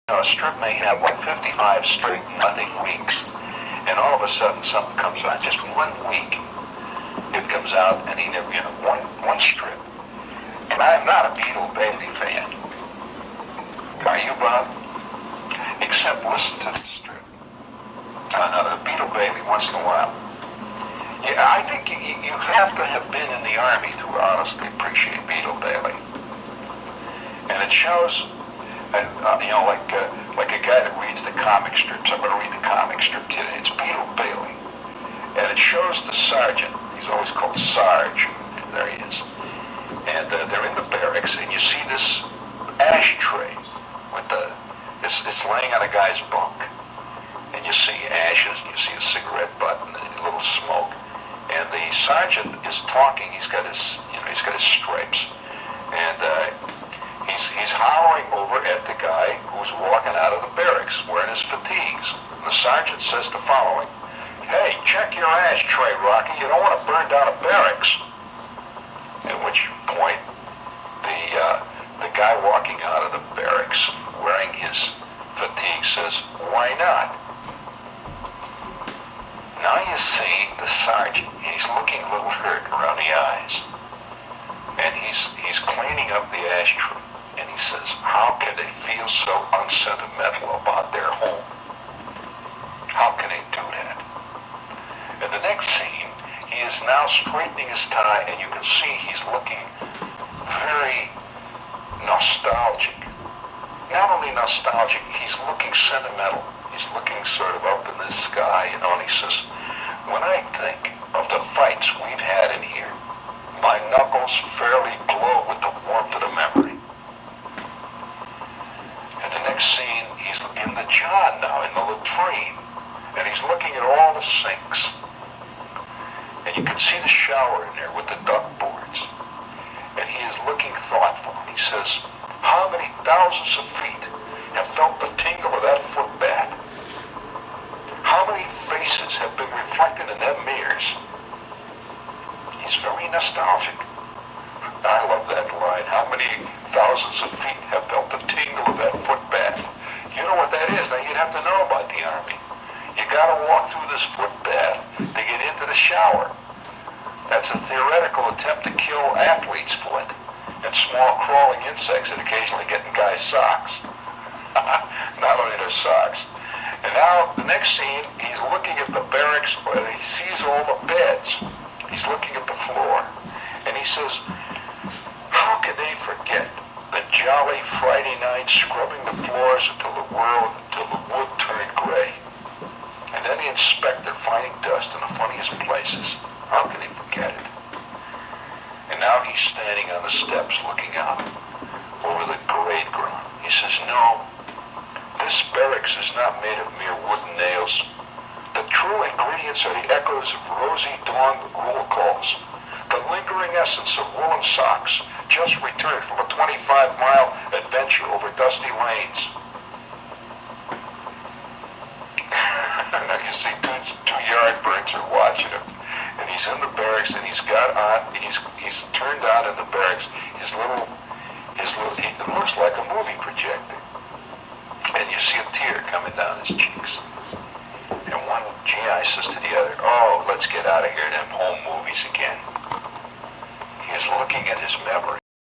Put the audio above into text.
A strip may have like 55 straight nothing weeks, and all of a sudden something comes out. Just 1 week, it comes out, and he never, one strip. And I'm not a Beetle Bailey fan. Are you, Bob? Except listen to the strip. The Beetle Bailey once in a while. Yeah, I think you have to have been in the Army to honestly appreciate Beetle Bailey. And it shows, like a guy that reads the comic strips. I'm going to read the comic strip today. It's Beetle Bailey. And it shows the sergeant. He's always called Sarge. There he is. And they're in the barracks, and you see this ashtray with it's laying on a guy's bunk. And you see ashes, and you see a cigarette butt, and a little smoke. And the sergeant is talking. He's got his stripes. And he's hollering over at the guy who's walking out of the barracks wearing his fatigues. And the sergeant says the following: "Hey, check your ashtray, Rocky. You don't want to burn down a barracks." At which point, the guy walking out of the barracks wearing his fatigue says, "Why not?" Now you see the sergeant. He's looking a little hurt around the eyes, and he's cleaning up the ashtray. And he says, "How can they feel so unsentimental about their home? How can they do that?" And the next scene, he is now straightening his tie, and you can see he's looking very nostalgic. Not only nostalgic, he's looking sentimental. He's looking sort of up in the sky, and he says, "When I think of the fights we've had in here, my knuckles fairly glow with the warmth of the memory." And the next scene, he's in the John now, in the latrine, and he's looking at all the sinks. And you can see the shower in there with the duck boards. And he is looking thoughtful. He says, "How many thousands of feet have felt the tingle of that foot bath? How many faces have been reflected in them mirrors?" He's very nostalgic. I love that line. How many thousands of feet have felt the tingle of that foot bath? You know what that is. Now, you'd have to know about the Army. You gotta walk through this foot bath to get into the shower. That's a theoretical attempt to kill athlete's foot and small crawling insects that occasionally get in guys' socks. Not only their socks. And now, the next scene, he's looking at the barracks where he sees all the beds. He's looking at the floor. And he says, "How can they forget the jolly Friday night scrubbing the floors until the wood turned gray? And then the inspector finding dust in the funniest places. How can he forget it?" And now he's standing on the steps looking out over the parade ground. He says, "No, this barracks is not made of mere wooden nails. The true ingredients are the echoes of rosy dawn roll calls, the lingering essence of woolen socks just returned from a 25-mile adventure over dusty lanes." Now you see two yardbirds are watching him, and he's in the barracks, and he's turned on in the barracks it looks like a movie projector, and you see a tear coming down his cheeks. And one GI says to the other, "Oh, let's get out of here, them home movies again." He is looking at his memory.